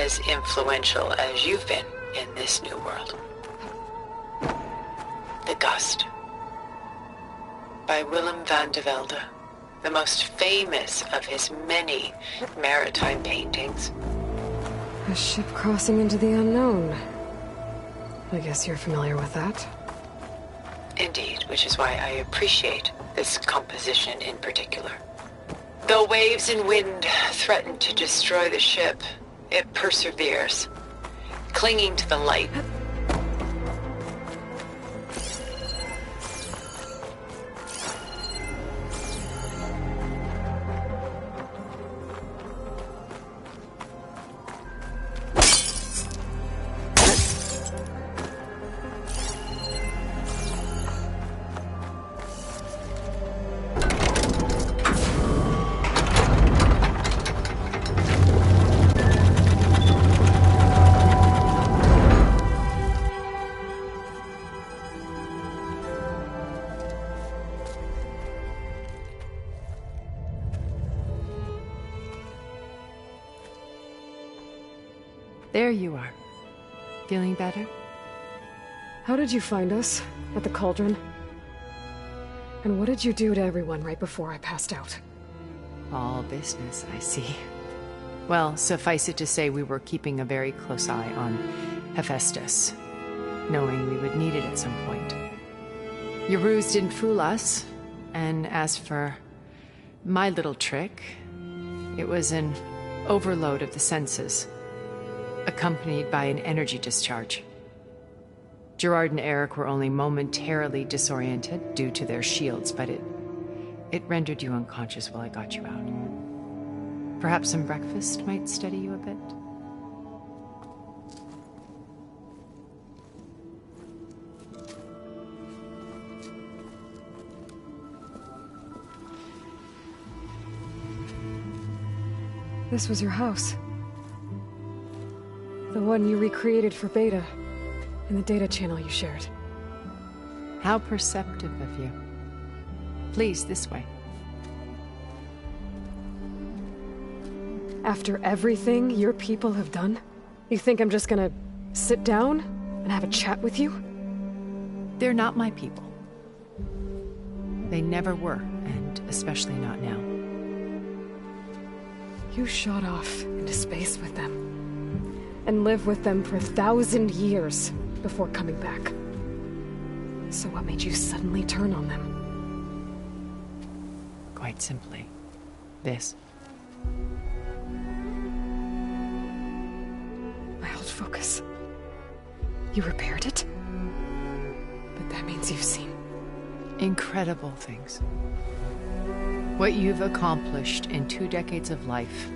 as influential as you've been in this new world. The Gust, by Willem van de Velde, the most famous of his many maritime paintings. A ship crossing into the unknown. I guess you're familiar with that. Indeed, which is why I appreciate this composition in particular. Though waves and wind threaten to destroy the ship, it perseveres, clinging to the light. There you are. Feeling better? How did you find us? At the Cauldron? And what did you do to everyone right before I passed out? All business, I see. Well, suffice it to say we were keeping a very close eye on Hephaestus, knowing we would need it at some point. Your ruse didn't fool us, and as for my little trick, it was an overload of the senses, accompanied by an energy discharge. Gerard and Eric were only momentarily disoriented due to their shields, but it rendered you unconscious while I got you out. Perhaps some breakfast might steady you a bit? This was your house. The one you recreated for Beta, in the data channel you shared. How perceptive of you. Please, this way. After everything your people have done, you think I'm just gonna sit down and have a chat with you? They're not my people. They never were, and especially not now. You shot off into space with them, and lived with them for 1,000 years before coming back. So what made you suddenly turn on them? Quite simply, this. My old focus. You repaired it? But that means you've seen... incredible things. What you've accomplished in 2 decades of life.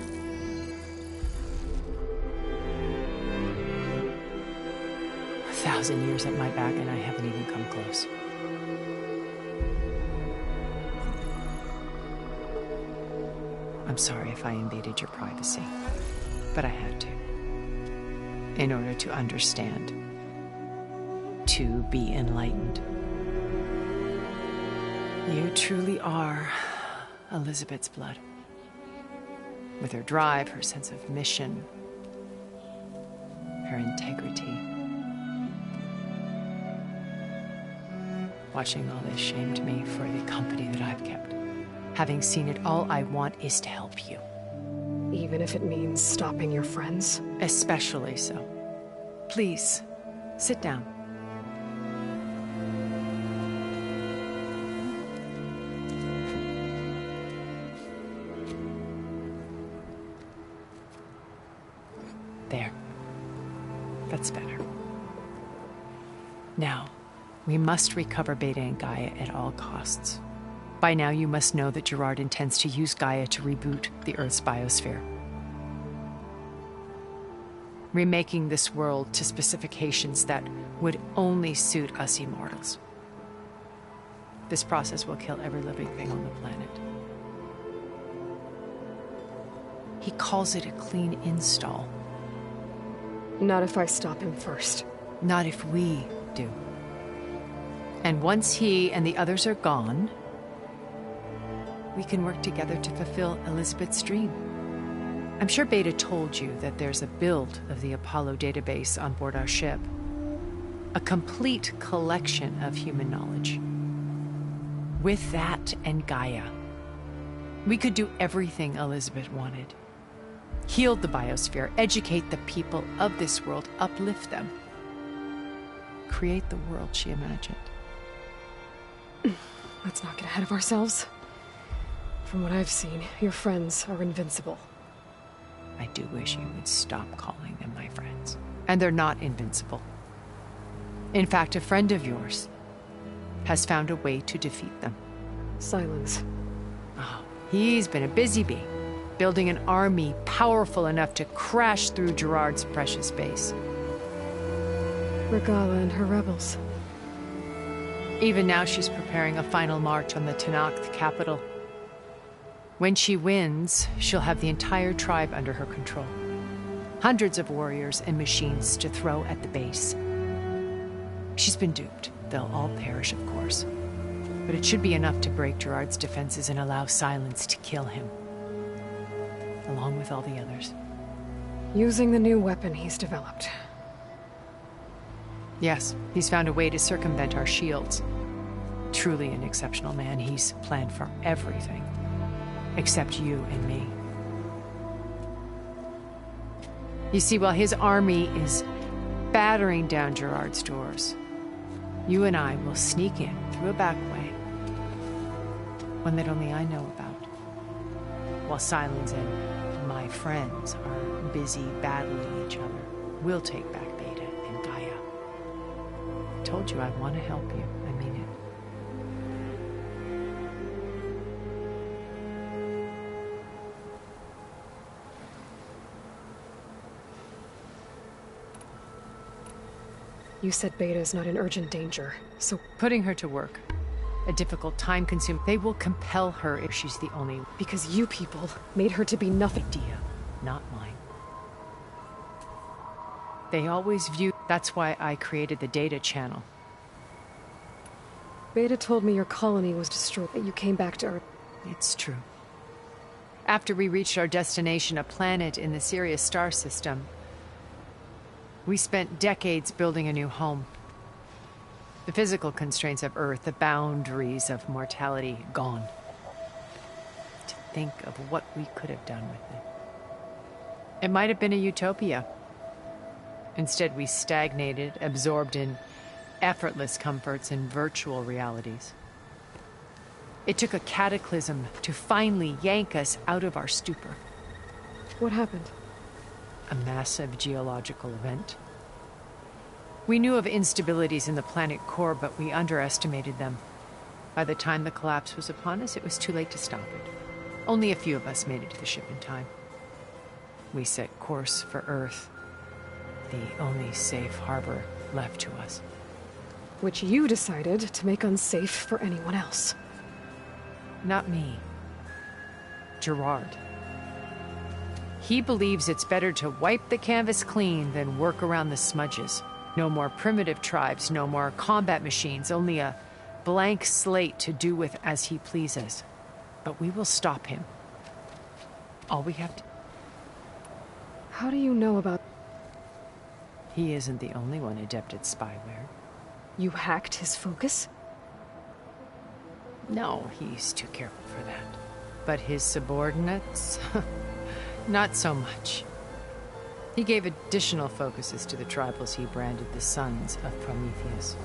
A 1,000 years at my back and I haven't even come close. I'm sorry if I invaded your privacy, but I had to. In order to understand. To be enlightened. You truly are Elizabeth's blood. With her drive, her sense of mission, her integrity. Watching all this shamed me for the company that I've kept. Having seen it, all I want is to help you. Even if it means stopping your friends? Especially so. Please, sit down. There. That's better. Now, we must recover Beta and Gaia at all costs. By now, you must know that Gerard intends to use Gaia to reboot the Earth's biosphere. Remaking this world to specifications that would only suit us immortals. This process will kill every living thing on the planet. He calls it a clean install. Not if I stop him first. Not if we do. And once he and the others are gone, we can work together to fulfill Elizabeth's dream. I'm sure Beta told you that there's a build of the Apollo database on board our ship. A complete collection of human knowledge. With that and Gaia, we could do everything Elizabeth wanted. Heal the biosphere, educate the people of this world, uplift them. Create the world she imagined. Let's not get ahead of ourselves. From what I've seen, your friends are invincible. I do wish you would stop calling them my friends. And they're not invincible. In fact, a friend of yours has found a way to defeat them. Silence. Oh, he's been a busy bee, building an army powerful enough to crash through Gerard's precious base. Regalla and her rebels. Even now she's preparing a final march on the Tenakth capital. When she wins, she'll have the entire tribe under her control. Hundreds of warriors and machines to throw at the base. She's been duped. They'll all perish, of course. But it should be enough to break Gerard's defenses and allow Silence to kill him. Along with all the others. Using the new weapon he's developed. Yes, he's found a way to circumvent our shields. Truly an exceptional man. He's planned for everything. Except you and me. You see, while his army is battering down Gerard's doors, you and I will sneak in through a back way. One that only I know about. While Silence and my friends are busy battling each other, we'll take back Beta and Gaia. I told you I want to help you. I mean it. You said Beta's not in urgent danger, so Putting her to work. A difficult, time-consuming. They will compel her if she's the only because you people made her to be nothing. idea, not mine. They always view. That's why I created the data channel. Beta told me your colony was destroyed, that you came back to Earth. It's true. After we reached our destination, a planet in the Sirius star system, we spent decades building a new home. The physical constraints of Earth, the boundaries of mortality, gone. To think of what we could have done with it. It might have been a utopia. Instead, we stagnated, absorbed in effortless comforts and virtual realities. It took a cataclysm to finally yank us out of our stupor. What happened? A massive geological event. We knew of instabilities in the planet core, but we underestimated them. By the time the collapse was upon us, it was too late to stop it. Only a few of us made it to the ship in time. We set course for Earth, the only safe harbor left to us. Which you decided to make unsafe for anyone else. Not me. Gerard. He believes it's better to wipe the canvas clean than work around the smudges. No more primitive tribes, no more combat machines, only a blank slate to do with as he pleases. But we will stop him. All we have to... How do you know about... He isn't the only one adept at spyware. You hacked his focus? No, he's too careful for that. But his subordinates? Not so much. He gave additional focuses to the tribals he branded the Sons of Prometheus.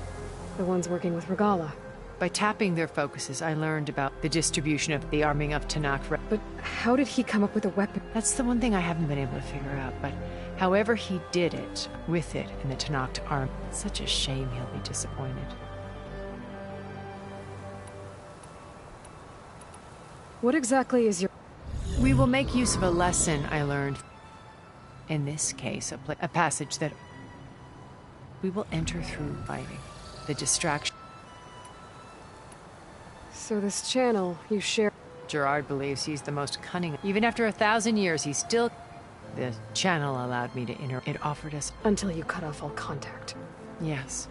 The ones working with Regalla. By tapping their focuses, I learned about the distribution of the arming of Tenakth. But how did he come up with a weapon? That's the one thing I haven't been able to figure out, but however he did it, with it in the Tenakth army, it's such a shame he'll be disappointed. What exactly is your... We will make use of a lesson I learned. In this case, a passage that we will enter through fighting. The distraction. So this channel you share... Gerard believes he's the most cunning. Even after 1,000 years, he's still... The channel allowed me to enter. It offered us... Until you cut off all contact. Yes.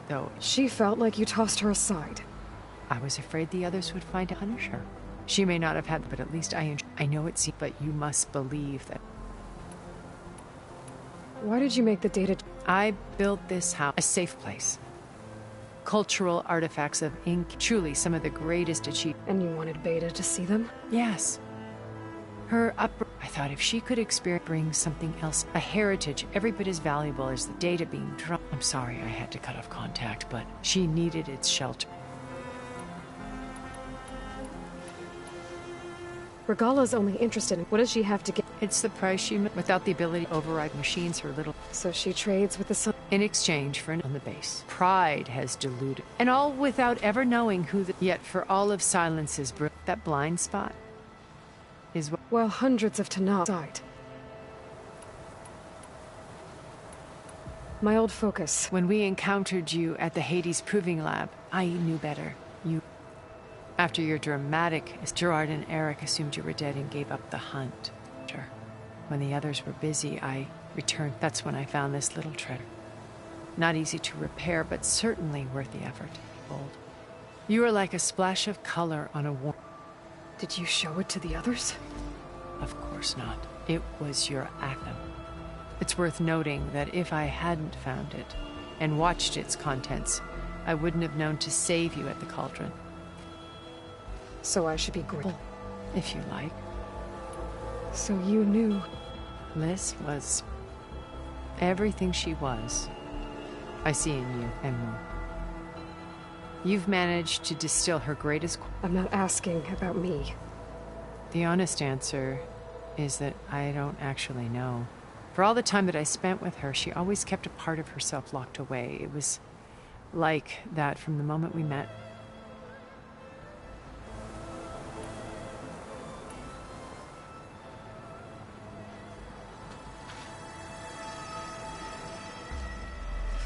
Though She felt like you tossed her aside. I was afraid the others would find to punish her. She may not have had, but at least I I know it seems, but you must believe that Why did you make the data... I built this house a safe place. Cultural artifacts of ink, truly some of the greatest achievements. And you wanted Beta to see them? Yes. Her I thought if she could bring something else, a heritage every bit as valuable as the data being dropped. I'm sorry I had to cut off contact, but she needed its shelter. Regala's only interested in... What does she have to get? It's the price she... Without the ability to override machines, her little... So she trades with the sun... In exchange for on the base. Pride has deluded. And all without ever knowing who the... Yet for all of Silence's... That blind spot is what... Well, hundreds of Tenakth died. My old focus. When we encountered you at the Hades Proving Lab, I knew better. After your dramatic, Gerard and Eric assumed you were dead and gave up the hunt. When the others were busy, I returned. That's when I found this little treasure. Not easy to repair, but certainly worth the effort. Bold. You were like a splash of color on a warm... Did you show it to the others? Of course not. It was your act. It's worth noting that if I hadn't found it and watched its contents, I wouldn't have known to save you at the cauldron. So I should be grateful. If you like. So you knew... Liz was... everything she was. I see in you, and more. You've managed to distill her greatest... I'm not asking about me. The honest answer is that I don't actually know. For all the time that I spent with her, she always kept a part of herself locked away. It was like that from the moment we met.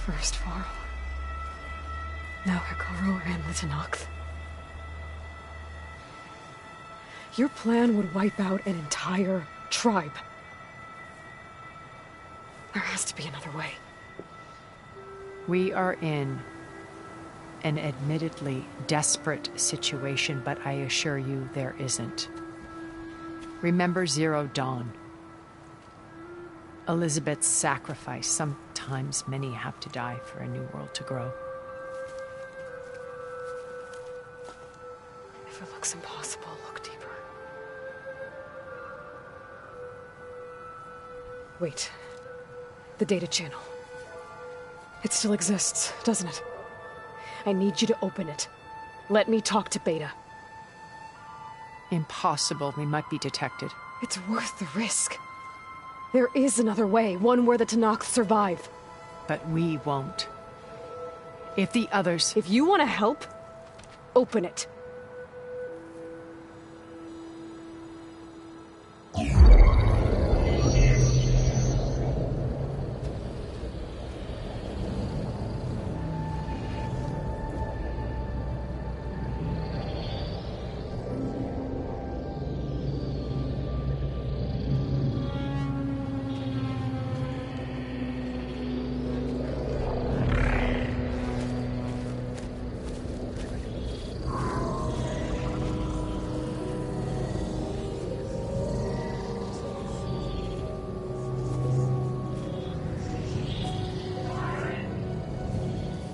First Varl. Now Hekarro and the Tenakth. Your plan would wipe out an entire tribe. There has to be another way. We are in an admittedly desperate situation, but I assure you there isn't. Remember Zero Dawn. Elizabeth's sacrifice. Sometimes many have to die for a new world to grow. If it looks impossible, look deeper. Wait. The data channel. It still exists, doesn't it? I need you to open it. Let me talk to Beta. Impossible. We might be detected. It's worth the risk. There is another way, one where the Tenakth survive. But we won't. If the others... If you want to help, open it.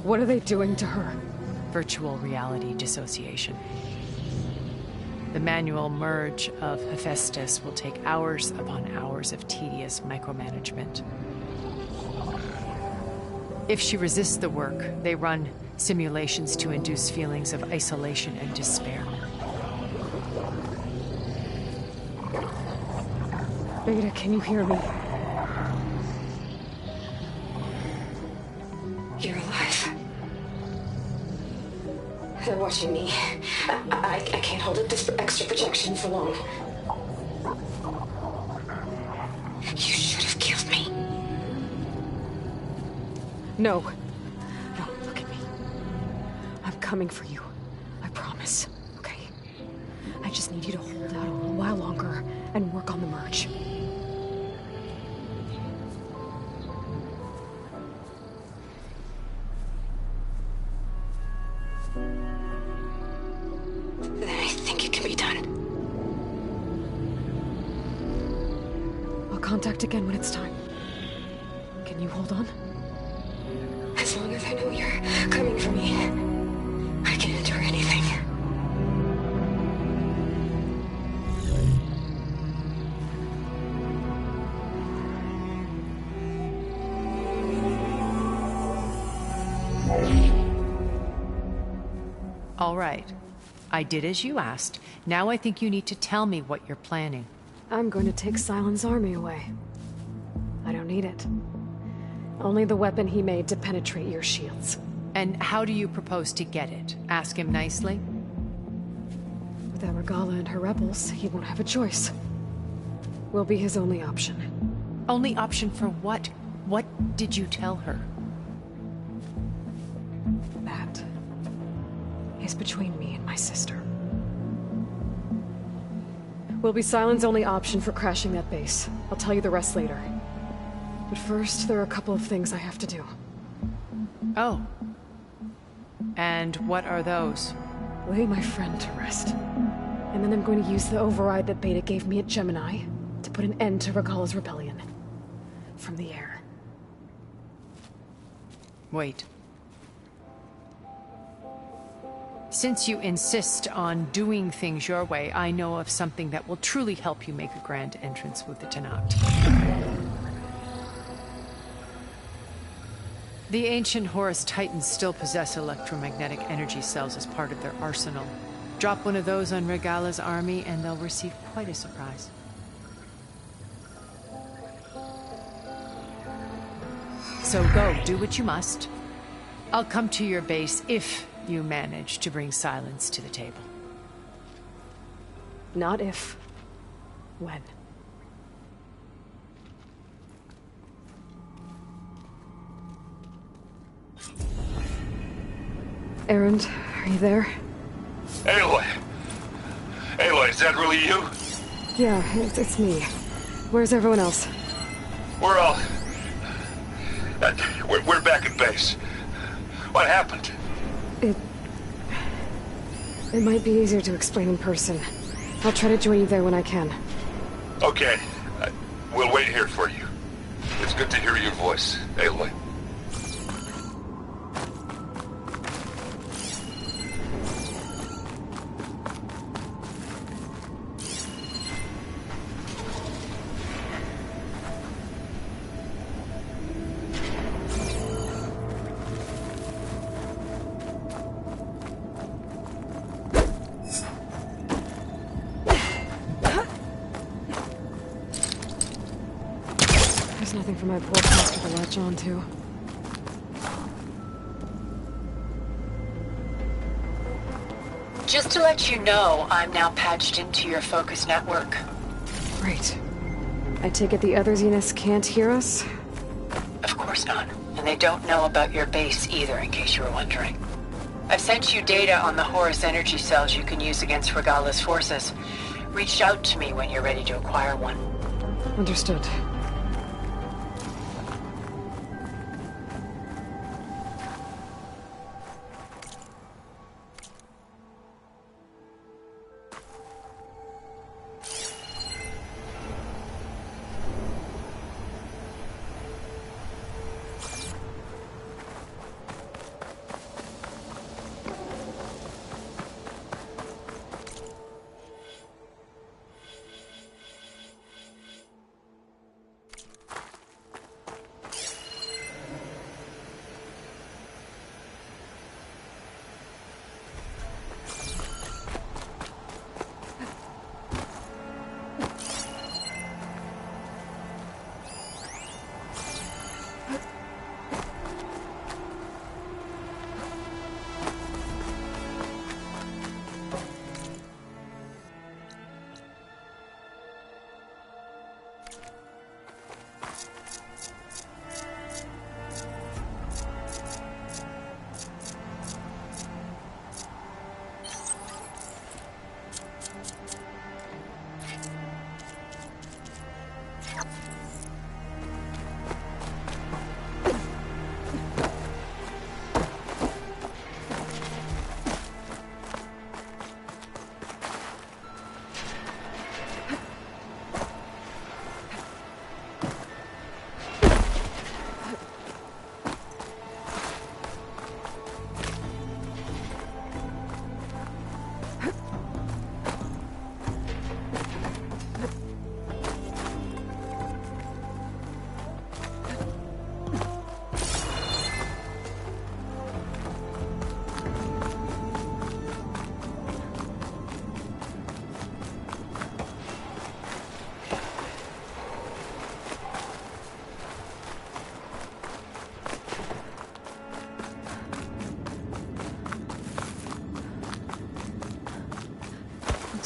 What are they doing to her? Virtual reality dissociation. The manual merge of Hephaestus will take hours upon hours of tedious micromanagement. If she resists the work, they run simulations to induce feelings of isolation and despair. Beta, can you hear me? You're alive. They're watching me. I can't hold up this extra projection for long. You should have killed me. No. No, look at me. I'm coming for you. I promise. Okay? I just need you to hold out a little while longer and work on the merge. Then I think it can be done. contact again when it's time. Can you hold on? As long as I know you're coming for me, I can endure anything. All right. I did as you asked. Now I think you need to tell me what you're planning. I'm going to take Sylens' army away. I don't need it. Only the weapon he made to penetrate your shields. And how do you propose to get it? Ask him nicely? Without Regalla and her rebels, he won't have a choice. We'll be his only option. Only option for what? What did you tell her? That is between me and my sister. Will be Sylens' only option for crashing that base. I'll tell you the rest later. But first, there are a couple of things I have to do. Oh. And what are those? Lay my friend to rest. And then I'm going to use the override that Beta gave me at Gemini to put an end to Regalla's rebellion. From the air. Wait. Since you insist on doing things your way, I know of something that will truly help you make a grand entrance with the Tenat. The ancient Horus Titans still possess electromagnetic energy cells as part of their arsenal. Drop one of those on Regalla's army and they'll receive quite a surprise. So go, do what you must. I'll come to your base if you manage to bring Sylens to the table. Not if. When. Erend, are you there? Aloy! Aloy, is that really you? Yeah, it's me. Where's everyone else? We're all... we're back at base. What happened? It might be easier to explain in person. I'll try to join you there when I can. Okay. We'll wait here for you. It's good to hear your voice, Aloy. There's nothing for my poor master to latch on to. Just to let you know, I'm now patched into your focus network. Great. I take it the other Zeniths can't hear us? Of course not. And they don't know about your base either, in case you were wondering. I've sent you data on the Horus energy cells you can use against Regalla's forces. Reach out to me when you're ready to acquire one. Understood.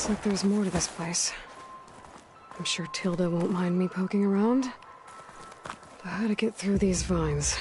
Looks like there's more to this place. I'm sure Tilda won't mind me poking around. But how to get through these vines?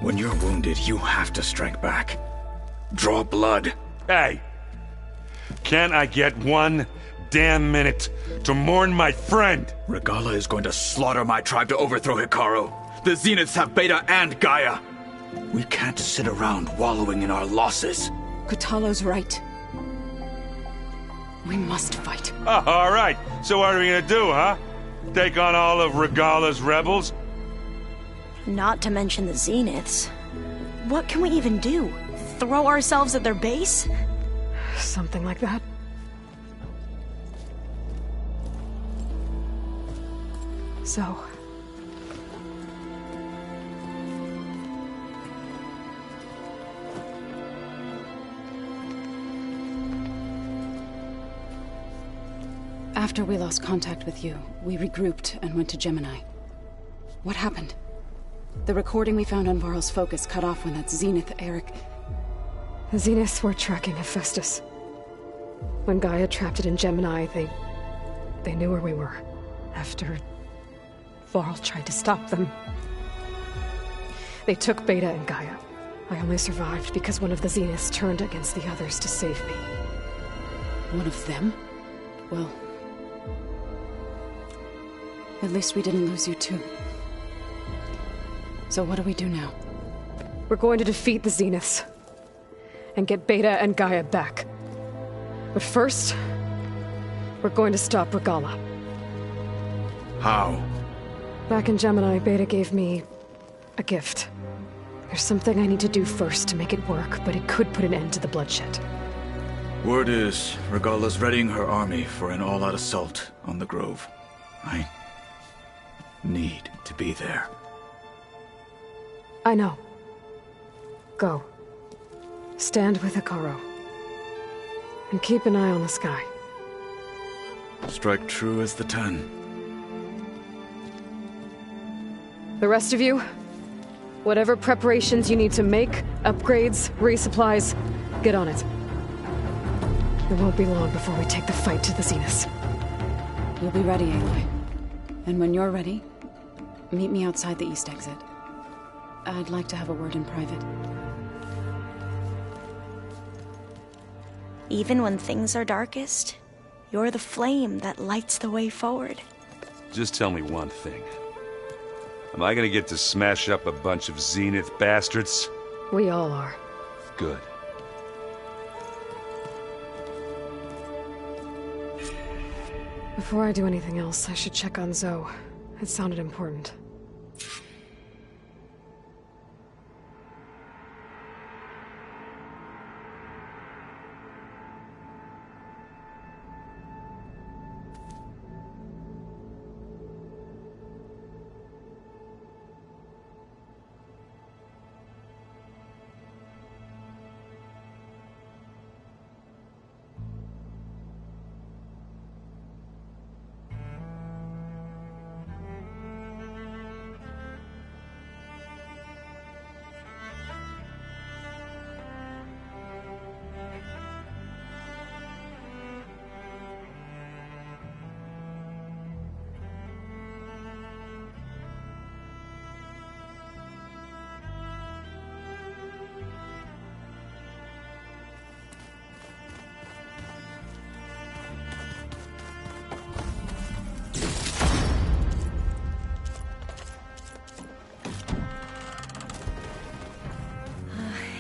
When you're wounded, you have to strike back. Draw blood. Hey! Can't I get one damn minute to mourn my friend? Regalla is going to slaughter my tribe to overthrow Hikaru. The Zeniths have Beta and Gaia. We can't sit around wallowing in our losses. Kotallo's right. We must fight. Oh, all right. So what are we gonna do, huh? Take on all of Regalla's rebels? Not to mention the Zeniths. What can we even do? Throw ourselves at their base? Something like that. So... After we lost contact with you, we regrouped and went to Gemini. What happened? The recording we found on Varl's focus cut off when that Zenith, Eric... The Zeniths were tracking Hephaestus. When Gaia trapped it in Gemini, they knew where we were. After... Varl tried to stop them. They took Beta and Gaia. I only survived because one of the Zeniths turned against the others to save me. One of them? Well... At least we didn't lose you too. So what do we do now? We're going to defeat the Zeniths. And get Beta and Gaia back. But first... we're going to stop Regalla. How? Back in Gemini, Beta gave me... a gift. There's something I need to do first to make it work, but it could put an end to the bloodshed. Word is, Regalla's readying her army for an all-out assault on the Grove. I need to be there. I know. Go. Stand with Hikaru. And keep an eye on the sky. Strike true as the 10. The rest of you, whatever preparations you need to make, upgrades, resupplies, get on it. It won't be long before we take the fight to the Zeniths. We'll be ready, Aloy. And when you're ready, meet me outside the east exit. I'd like to have a word in private. Even when things are darkest, you're the flame that lights the way forward. Just tell me one thing. Am I gonna get to smash up a bunch of Zenith bastards? We all are. Good. Before I do anything else, I should check on Zoe. It sounded important.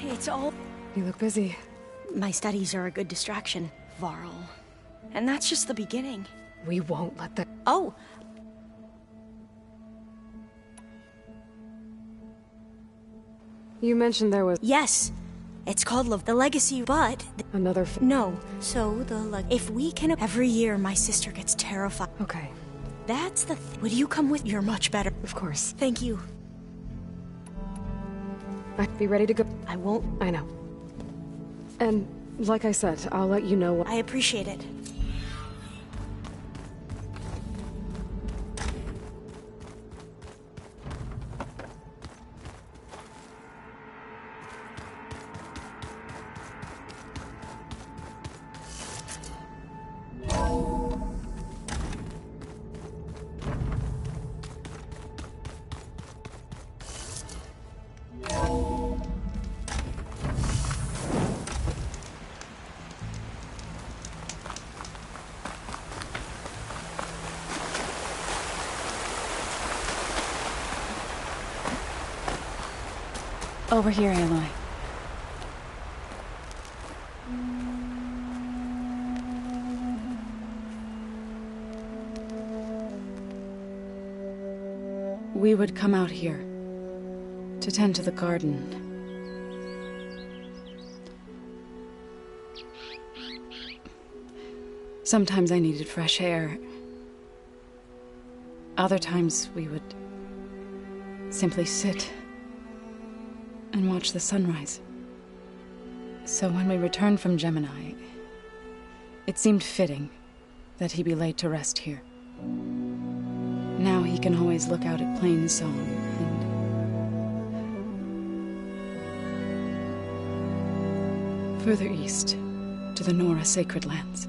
It's all... You look busy. My studies are a good distraction, Varl. And that's just the beginning. We won't let that... Oh! You mentioned there was... Yes! It's called the Legacy, but... Another... No. So, if we can... Every year, my sister gets terrified. Okay. That's the Would you come with... You're much better. Of course. Thank you. I'd be ready to go... I won't... I know. And, like I said, I'll let you know... I appreciate it. Over here, Aloy. We would come out here to tend to the garden. Sometimes I needed fresh air. Other times we would simply sit and watch the sunrise. So when we returned from Gemini, it seemed fitting that he be laid to rest here. Now he can always look out at Plainsong and further east to the Nora Sacred Lands.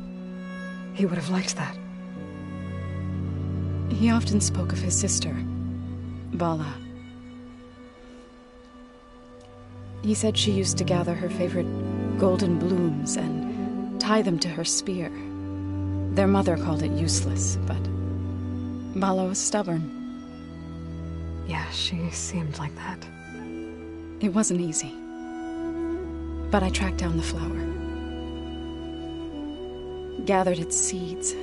He would have liked that. He often spoke of his sister, Bala. He said she used to gather her favorite golden blooms and tie them to her spear. Their mother called it useless, but Bala was stubborn. Yeah, she seemed like that. It wasn't easy. But I tracked down the flower. Gathered its seeds.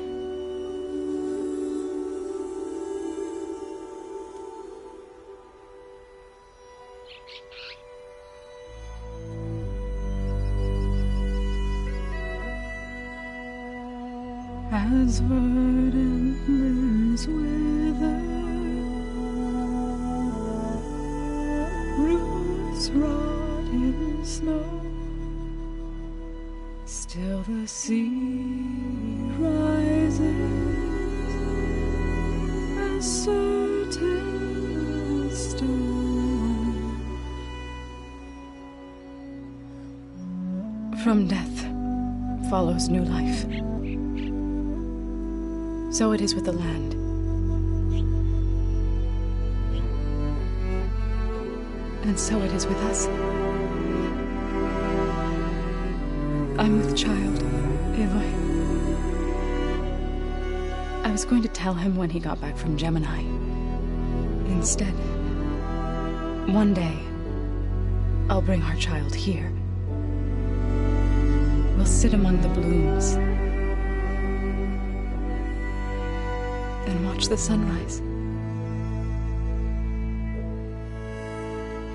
As verdant limbs wither, roots rot in snow, still the sea rises as certain as stone. From death follows new life. So it is with the land. And so it is with us. I'm with child, Aloy. I was going to tell him when he got back from Gemini. Instead, one day, I'll bring our child here. We'll sit among the blooms and watch the sunrise.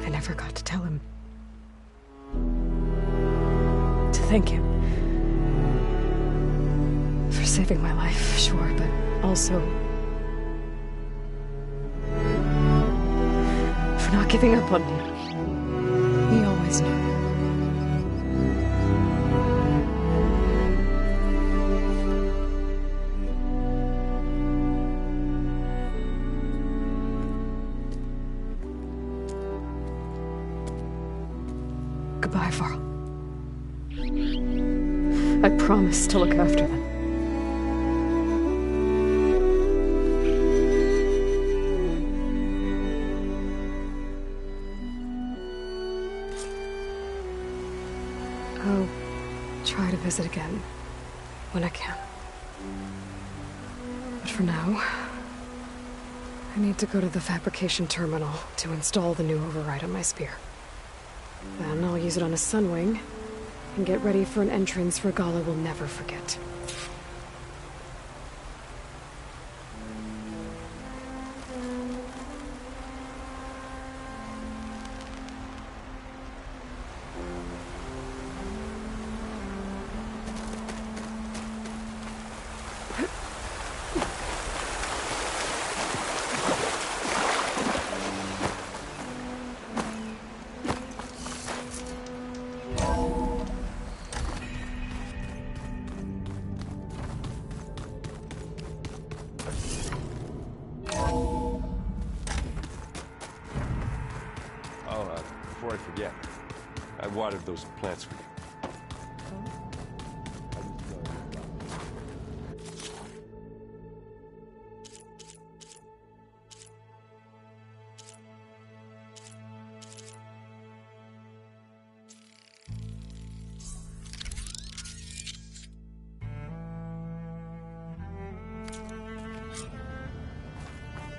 I never got to tell him. To thank him. For saving my life, sure, but also for not giving up on me. He always knew. Goodbye, Varl. I promise to look after them. I'll try to visit again when I can. But for now, I need to go to the fabrication terminal to install the new override on my spear. Then I'll use it on a Sunwing, and get ready for an entrance Regalla will never forget. Before I forget, I watered those plants for you.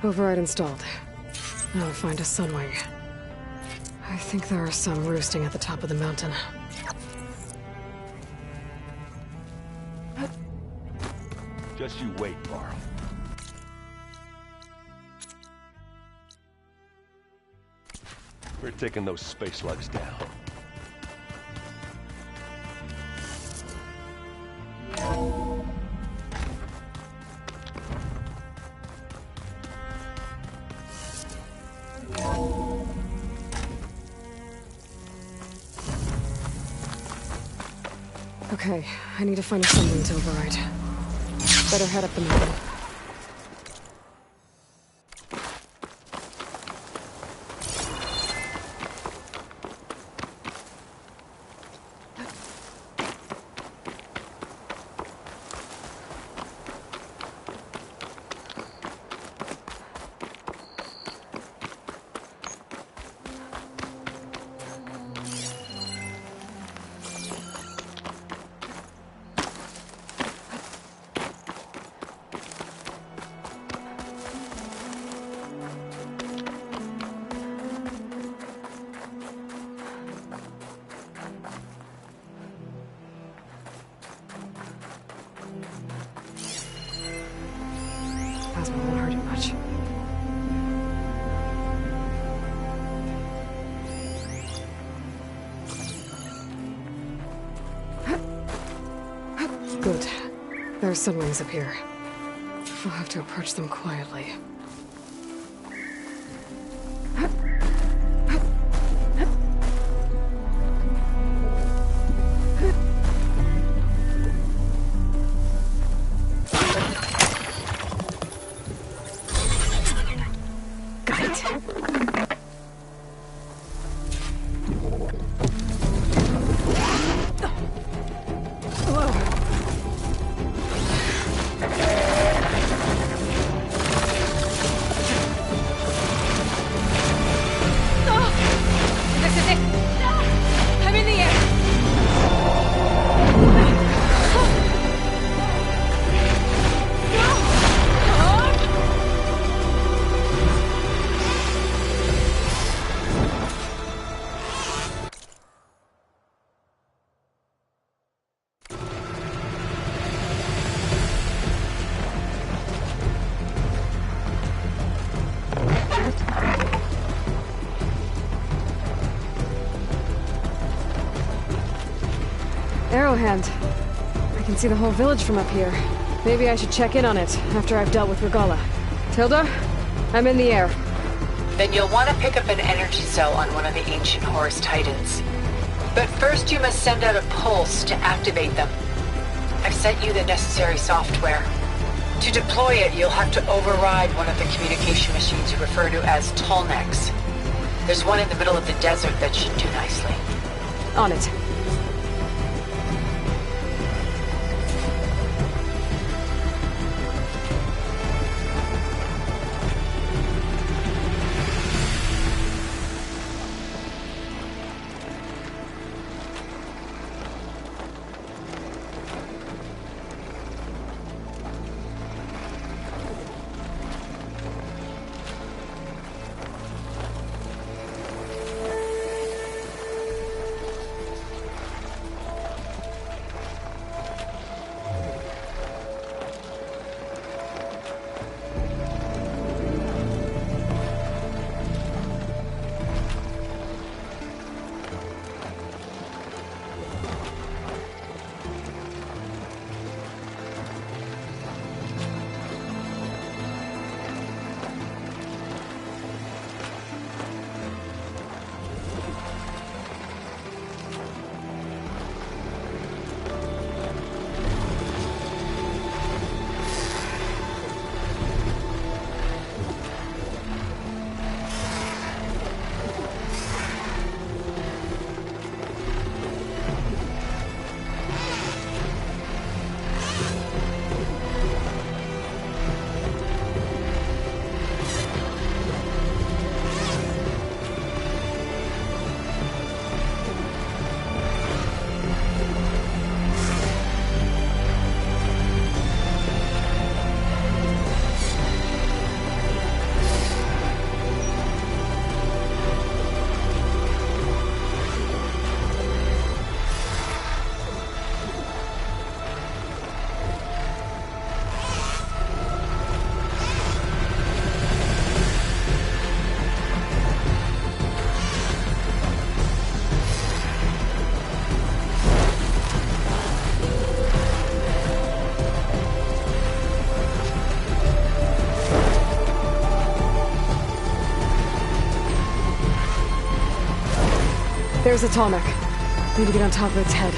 Override installed. Now to find a Sunwing. I I think there are some roosting at the top of the mountain. Just you wait, Varl. We're taking those space slugs down. Okay, I need to find a sunbeam to override. Better head up the mountain. Plasma won't hurt it much. Good. There are sunwings up here. I'll have to approach them quietly. Arrowhand. I can see the whole village from up here. Maybe I should check in on it after I've dealt with Regalla. Tilda, I'm in the air. Then you'll want to pick up an energy cell on one of the ancient Horus Titans. But first you must send out a pulse to activate them. I've sent you the necessary software. To deploy it, you'll have to override one of the communication machines you refer to as Tallnecks. There's one in the middle of the desert that should do nicely. On it. There's Atomic. Need to get on top of its head.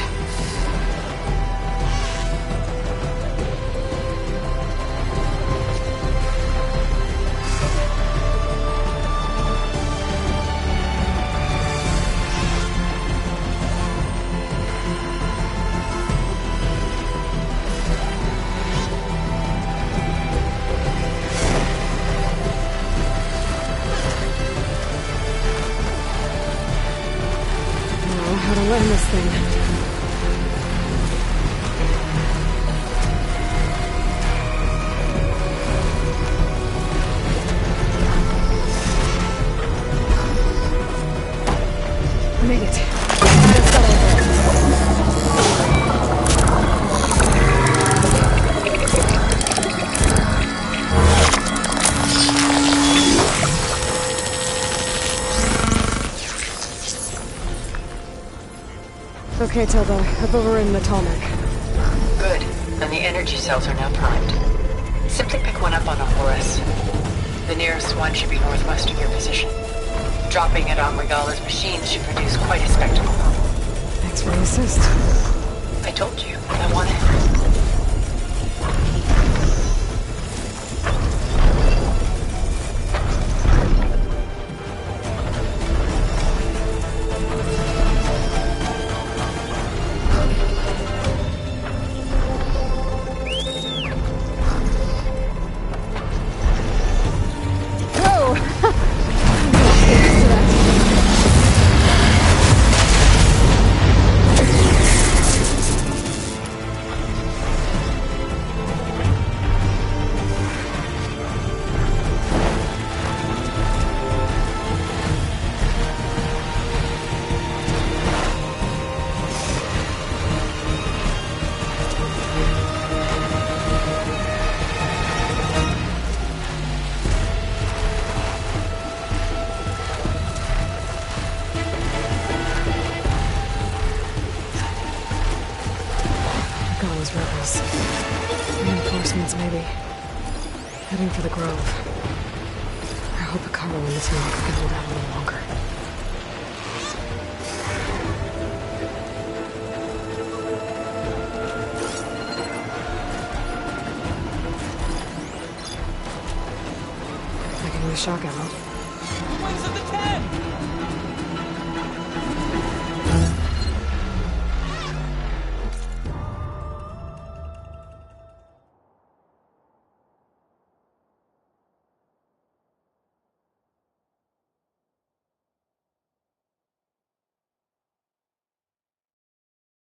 How to land this thing. Made it. Let's go. Okay, Tilda. I've overridden Atomic. Good. And the energy cells are now primed. Simply pick one up on a Horus. The nearest one should be northwest of your position. Dropping it on Regalla's machines should produce quite a spectacle. Thanks for the assist. I told you, I want it. Those rebels. Reinforcements, maybe. Heading for the Grove. I hope Hekarro and the team can hold out a little longer. I can use shock ammo. Wings of the 10!